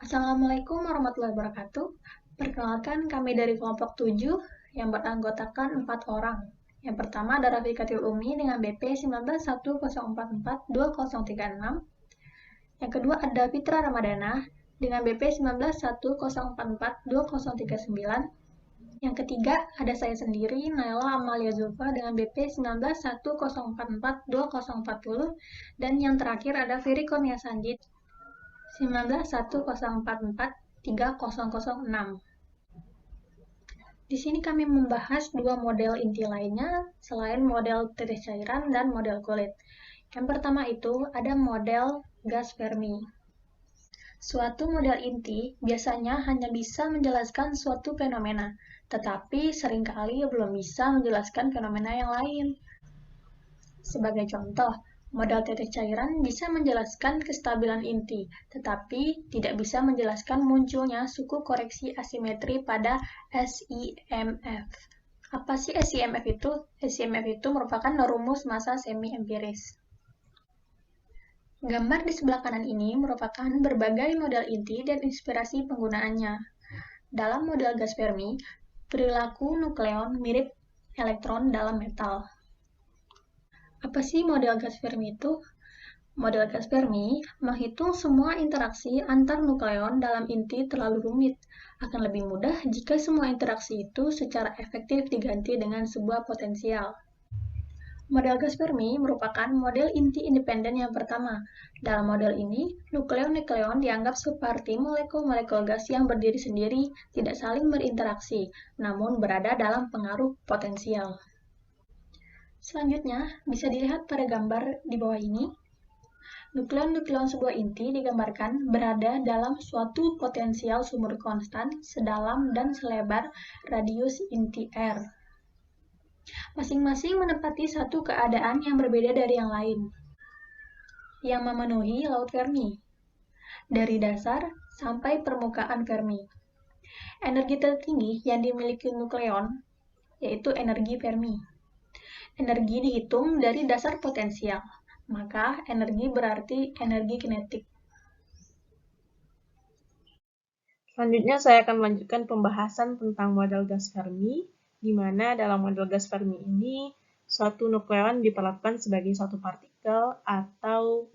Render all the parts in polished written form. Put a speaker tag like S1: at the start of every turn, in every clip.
S1: Assalamualaikum warahmatullahi wabarakatuh. Perkenalkan kami dari kelompok 7 yang beranggotakan 4 orang. Yang pertama ada Rafikatul Umi dengan BP 1910442036. Yang kedua ada Fitra Ramadana dengan BP 1910442039. Yang ketiga ada saya sendiri, Naila Amalia Zulfa dengan BP 1910442040. Dan yang terakhir ada Ferry Kurnia Sanjit 1910443006. Di sini kami membahas dua model inti lainnya selain model tetes cairan dan model kulit. Yang pertama itu ada model gas Fermi. Suatu model inti biasanya hanya bisa menjelaskan suatu fenomena, tetapi seringkali belum bisa menjelaskan fenomena yang lain. Sebagai contoh, model tetes cairan bisa menjelaskan kestabilan inti, tetapi tidak bisa menjelaskan munculnya suku koreksi asimetri pada SIMF. Apa sih SIMF itu? SIMF itu merupakan rumus massa semi-empiris. Gambar di sebelah kanan ini merupakan berbagai model inti dan inspirasi penggunaannya. Dalam model gas Fermi, perilaku nukleon mirip elektron dalam metal. Apa sih model gas Fermi itu? Model gas Fermi menghitung semua interaksi antar nukleon dalam inti terlalu rumit. Akan lebih mudah jika semua interaksi itu secara efektif diganti dengan sebuah potensial. Model gas Fermi merupakan model inti independen yang pertama. Dalam model ini, nukleon-nukleon dianggap seperti molekul-molekul gas yang berdiri sendiri, tidak saling berinteraksi, namun berada dalam pengaruh potensial. Selanjutnya, bisa dilihat pada gambar di bawah ini. Nukleon-nukleon sebuah inti digambarkan berada dalam suatu potensial sumber konstan sedalam dan selebar radius inti R. Masing-masing menempati satu keadaan yang berbeda dari yang lain, yang memenuhi laut Fermi, dari dasar sampai permukaan Fermi. Energi tertinggi yang dimiliki nukleon yaitu energi Fermi. Energi dihitung dari dasar potensial, maka energi berarti energi kinetik.
S2: Selanjutnya saya akan melanjutkan pembahasan tentang model gas Fermi, di mana dalam model gas Fermi ini suatu nukleon diperlakukan sebagai suatu partikel atau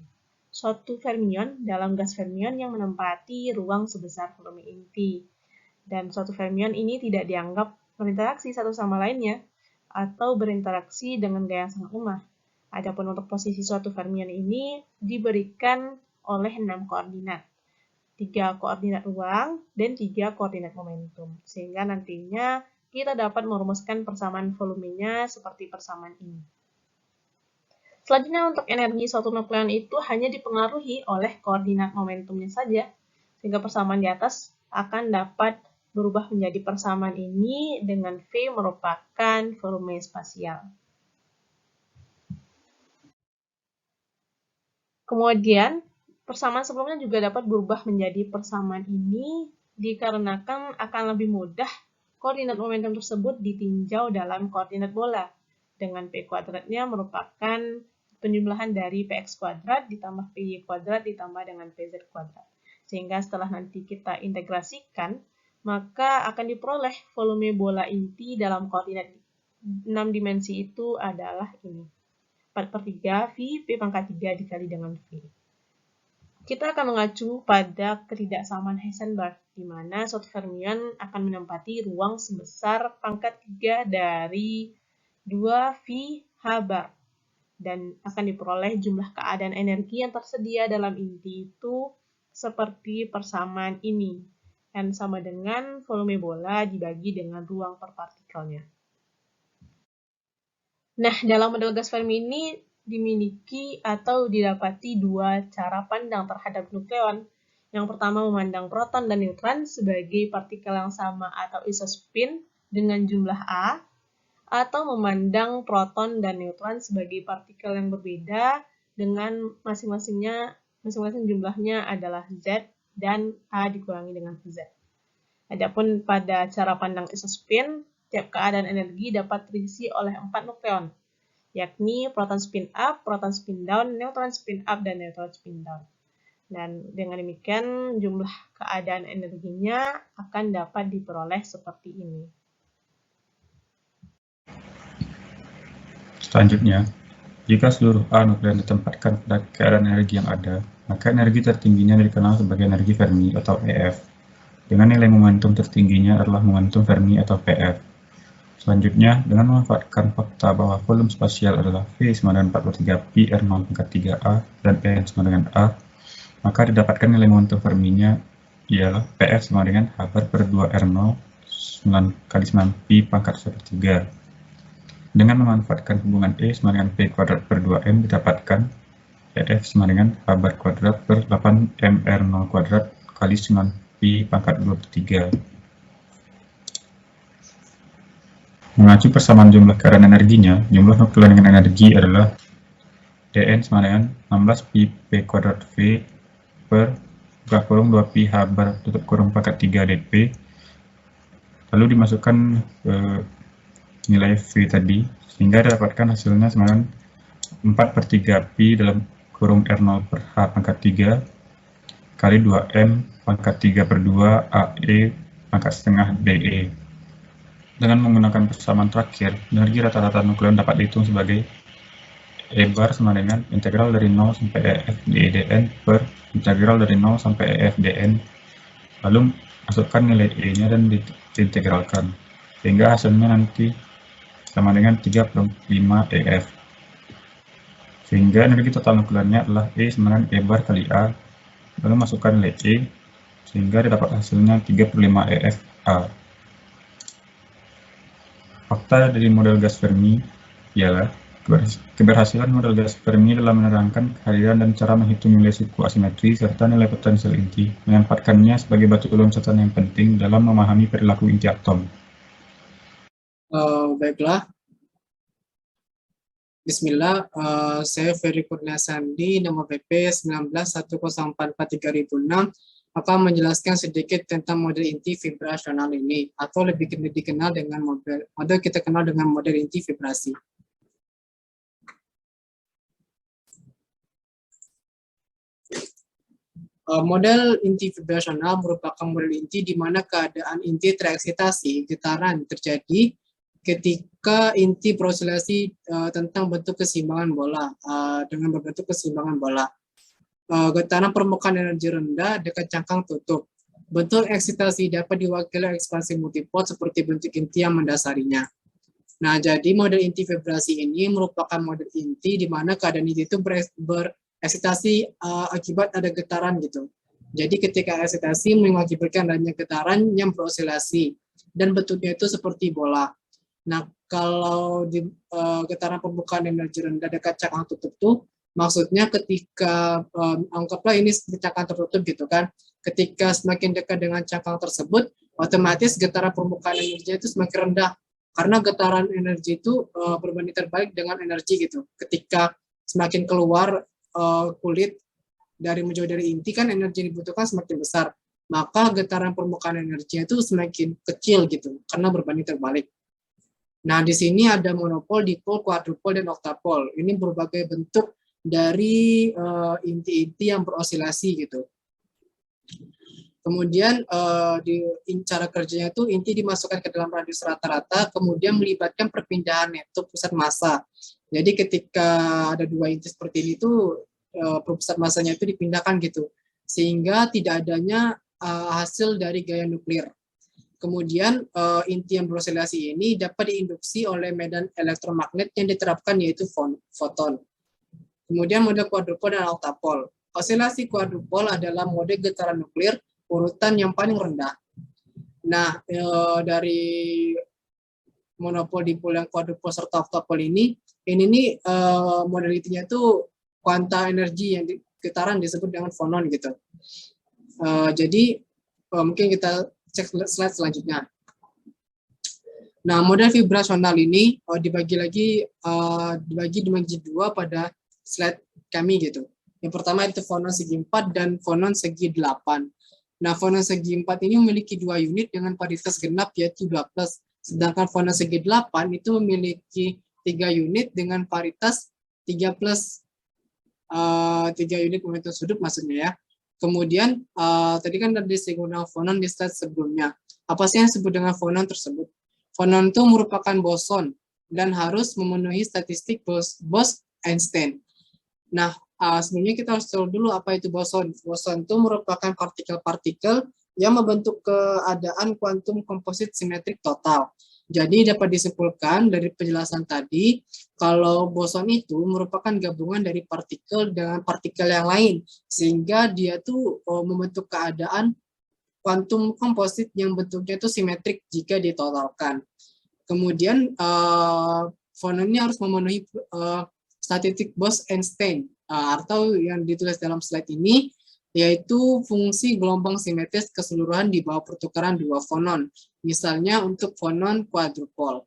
S2: suatu fermion dalam gas fermion yang menempati ruang sebesar volume inti. Dan suatu fermion ini tidak dianggap berinteraksi satu sama lainnya atau berinteraksi dengan gaya yang sangat lemah. Adapun untuk posisi suatu fermion ini diberikan oleh 6 koordinat. 3 koordinat ruang dan 3 koordinat momentum. Sehingga nantinya kita dapat merumuskan persamaan volumenya seperti persamaan ini. Selanjutnya untuk energi suatu nukleon itu hanya dipengaruhi oleh koordinat momentumnya saja. Sehingga persamaan di atas akan dapat berubah menjadi persamaan ini dengan V merupakan volume spasial. Kemudian, persamaan sebelumnya juga dapat berubah menjadi persamaan ini dikarenakan akan lebih mudah koordinat momentum tersebut ditinjau dalam koordinat bola. Dengan P kuadratnya merupakan penjumlahan dari Px kuadrat ditambah Py kuadrat ditambah dengan Pz kuadrat. Sehingga setelah nanti kita integrasikan, maka akan diperoleh volume bola inti dalam koordinat 6 dimensi itu adalah ini. 4/3 V, P pangkat 3 dikali dengan V. Kita akan mengacu pada ketidaksamaan Heisenberg, di mana suatu fermion akan menempati ruang sebesar pangkat 3 dari 2V H bar, dan akan diperoleh jumlah keadaan energi yang tersedia dalam inti itu seperti persamaan ini, N sama dengan volume bola dibagi dengan ruang per partikelnya. Nah, dalam model gas Fermi ini dimiliki atau didapati dua cara pandang terhadap nukleon. Yang pertama memandang proton dan neutron sebagai partikel yang sama atau isospin dengan jumlah A, atau memandang proton dan neutron sebagai partikel yang berbeda dengan masing-masing jumlahnya adalah Z dan A dikurangi dengan Z. Adapun pada cara pandang isospin, tiap keadaan energi dapat terisi oleh 4 nukleon, yakni proton spin up, proton spin down, neutron spin up, dan neutron spin down. Dan dengan demikian jumlah keadaan energinya akan dapat diperoleh seperti ini.
S3: Selanjutnya, jika seluruh A nukleon ditempatkan pada keadaan energi yang ada, maka energi tertingginya dikenal sebagai energi Fermi atau EF, dengan nilai momentum tertingginya adalah momentum Fermi atau PF. Selanjutnya, dengan memanfaatkan fakta bahwa volume spasial adalah V sama dengan 43 pi R0 pangkat 3A dan N sama dengan A, maka didapatkan nilai momentum Ferminya ialah PF sama dengan H bar per 2 R0 9 kali 9 pi pangkat 1/3. Dengan memanfaatkan hubungan E sama dengan P kuadrat per 2M didapatkan EF sama dengan H bar kuadrat per 8 MR0 kuadrat kali 9 pi pangkat 2/3. Mengacu persamaan jumlah keadaan energinya, jumlah nukleon dengan energi adalah Dn sama dengan 16 pi P kuadrat V per buka kurung 2 pi H bar tutup kurung pangkat 3 dP, lalu dimasukkan nilai V tadi, sehingga didapatkan hasilnya sama dengan 4/3 pi dalam kurung R0 per H pangkat 3 kali 2M pangkat 3 per 2 AE pangkat setengah DE. Dengan menggunakan persamaan terakhir, energi rata-rata nukleon dapat dihitung sebagai E bar sama dengan integral dari 0 sampai EF dN per integral dari 0 sampai EF dN. Lalu masukkan nilai E-nya dan diintegralkan, sehingga hasilnya nanti sama dengan 3/5 EF. Sehingga energi total nukleonnya adalah E sama dengan E bar kali A, lalu masukkan nilai E, sehingga didapat hasilnya 3/5 EF A. Fakta dari model gas Fermi ialah keberhasilan model gas Fermi dalam menerangkan kehadiran dan cara menghitung nilai suku asimetri serta nilai potensial inti, menempatkannya sebagai batu loncatan yang penting dalam memahami perilaku inti atom.
S4: Baiklah. Bismillah, saya Ferry Kurniasandi, nomor PP 1910443006, akan menjelaskan sedikit tentang model inti vibrasional ini, atau lebih dikenal dengan model kita kenal dengan model inti vibrasi. Model inti vibrasional merupakan model inti di mana keadaan inti tereksitasi, getaran terjadi ketika inti berosilasi tentang bentuk keseimbangan bola, dengan berbentuk keseimbangan bola. Getaran permukaan energi rendah dekat cangkang tutup. Bentuk eksitasi dapat diwakili ekspansi multipole seperti bentuk inti yang mendasarinya. Nah, jadi model inti vibrasi ini merupakan model inti di mana keadaan inti itu bereksitasi akibat ada getaran gitu. Jadi ketika eksitasi mengakibatkan adanya getaran yang berosilasi dan bentuknya itu seperti bola. Nah, kalau di getaran permukaan energi rendah dekat cangkang tutup tuh maksudnya ketika anggaplah ini cangkang tertutup gitu kan, ketika semakin dekat dengan cangkang tersebut, otomatis getaran permukaan energinya itu semakin rendah karena getaran energi itu berbanding terbalik dengan energi gitu. Ketika semakin keluar kulit dari menjauh dari inti kan energi yang dibutuhkan semakin besar, maka getaran permukaan energinya itu semakin kecil gitu karena berbanding terbalik. Nah, di sini ada monopol, dipol, kuadrupol, dan oktapol. Ini berbagai bentuk dari inti-inti yang berosilasi gitu. Kemudian di cara kerjanya itu inti dimasukkan ke dalam radius rata-rata, kemudian melibatkan perpindahan neto pusat massa. Jadi ketika ada dua inti seperti ini tuh pusat massanya itu dipindahkan gitu, sehingga tidak adanya hasil dari gaya nuklir. Kemudian inti yang berosilasi ini dapat diinduksi oleh medan elektromagnet yang diterapkan yaitu foton. Kemudian mode kuadrupol dan oktapol. Osilasi kuadrupol adalah mode getaran nuklir urutan yang paling rendah. Nah, dari monopol, dipol, dan kuadrupol serta oktapol ini nih modalitinya itu kuanta energi yang getaran disebut dengan fonon gitu. Jadi mungkin kita cek slide selanjutnya. Nah, model vibrasional ini dibagi menjadi dua pada slide kami gitu. Yang pertama itu fonon segi 4 dan fonon segi 8. Nah, fonon segi 4 ini memiliki 2 unit dengan paritas genap yaitu 2+. Sedangkan fonon segi 8 itu memiliki 3 unit dengan paritas 3+. 3 unit momentum sudut maksudnya ya. Kemudian tadi kan ada disinggung fonon di slide sebelumnya. Apa sih yang disebut dengan fonon tersebut? Fonon itu merupakan boson dan harus memenuhi statistik Bose-Einstein. Nah, sebelumnya kita harus tahu dulu apa itu boson. Boson itu merupakan partikel-partikel yang membentuk keadaan kuantum komposit simetrik total. Jadi dapat disimpulkan dari penjelasan tadi, kalau boson itu merupakan gabungan dari partikel dengan partikel yang lain, sehingga dia tuh membentuk keadaan kuantum komposit yang bentuknya itu simetrik jika ditotalkan. Kemudian fononnya harus memenuhi statistik Bose-Einstein, atau yang ditulis dalam slide ini, yaitu fungsi gelombang simetris keseluruhan di bawah pertukaran dua fonon. Misalnya untuk fonon kuadrupol.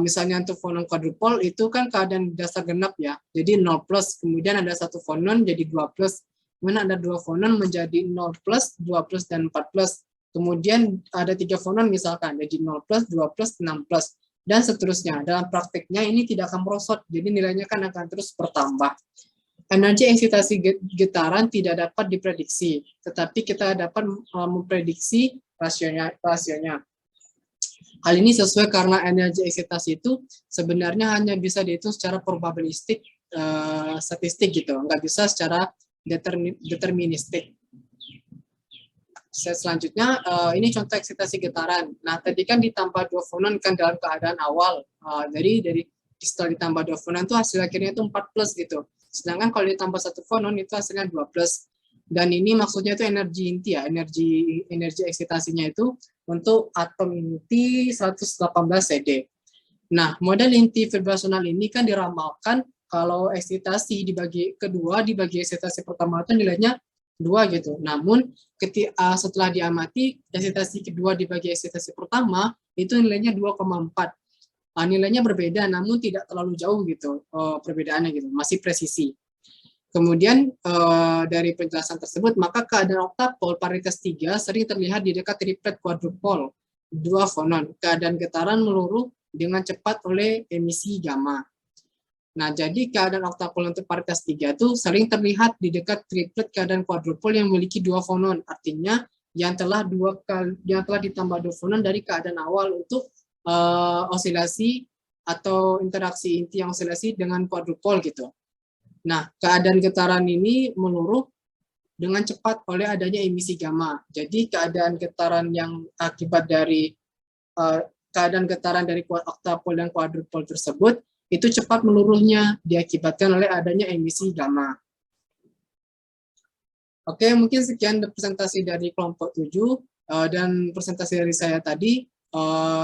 S4: Misalnya untuk fonon kuadrupol itu kan keadaan dasar genap ya, jadi 0 plus, kemudian ada satu fonon jadi 2 plus, kemudian ada dua fonon menjadi 0 plus, 2 plus, dan 4 plus. Kemudian ada 3 fonon misalkan, jadi 0 plus, 2 plus, 6 plus, dan seterusnya. Dalam prakteknya ini tidak akan merosot, jadi nilainya kan akan terus bertambah. Energi eksitasi getaran tidak dapat diprediksi, tetapi kita dapat memprediksi rasionya. Hal ini sesuai karena energi eksitasi itu sebenarnya hanya bisa dihitung secara probabilistik, statistik gitu, nggak bisa secara deterministik. Selanjutnya, ini contoh eksitasi getaran. Nah, tadi kan ditambah dua fonon kan dalam keadaan awal. Jadi setelah ditambah dua fonon itu hasil akhirnya itu 4 plus gitu. Sedangkan kalau ditambah satu fonon itu hasilnya 2 plus. Dan ini maksudnya itu energi inti ya, energi eksitasinya itu untuk atom inti 118 CD. Nah, model inti vibrasional ini kan diramalkan kalau eksitasi dibagi kedua dibagi eksitasi pertama itu nilainya 2 gitu. Namun setelah diamati eksitasi kedua dibagi eksitasi pertama itu nilainya 2,4. Nilainya berbeda namun tidak terlalu jauh gitu perbedaannya gitu, masih presisi. Kemudian dari penjelasan tersebut maka keadaan oktapol paritas 3 sering terlihat di dekat triplet kuadrupol 2 fonon. Keadaan getaran meluruh dengan cepat oleh emisi gamma. Nah, jadi keadaan oktapol untuk paritas 3 itu sering terlihat di dekat triplet keadaan kuadrupol yang memiliki 2 fonon. Artinya yang telah ditambah 2 fonon dari keadaan awal untuk osilasi atau interaksi inti yang osilasi dengan kuadrupol gitu. Nah, keadaan getaran ini meluruh dengan cepat oleh adanya emisi gamma. Jadi keadaan getaran yang akibat dari keadaan getaran dari oktapol dan kuadrupol tersebut itu cepat meluruhnya diakibatkan oleh adanya emisi gamma. Oke, mungkin sekian presentasi dari kelompok 7 dan presentasi dari saya tadi.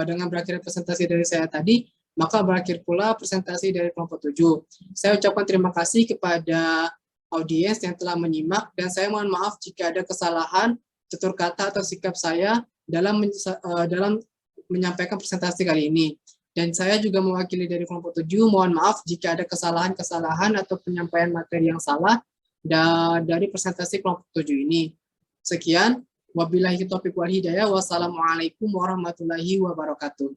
S4: Dengan berakhir presentasi dari saya tadi, maka berakhir pula presentasi dari kelompok 7. Saya ucapkan terima kasih kepada audiens yang telah menyimak, dan saya mohon maaf jika ada kesalahan tutur kata atau sikap saya dalam menyampaikan presentasi kali ini. Dan saya juga mewakili dari kelompok 7, mohon maaf jika ada kesalahan-kesalahan atau penyampaian materi yang salah dari presentasi kelompok 7 ini. Sekian. Wabillahi taufiq wal hidayah. Wassalamualaikum warahmatullahi wabarakatuh.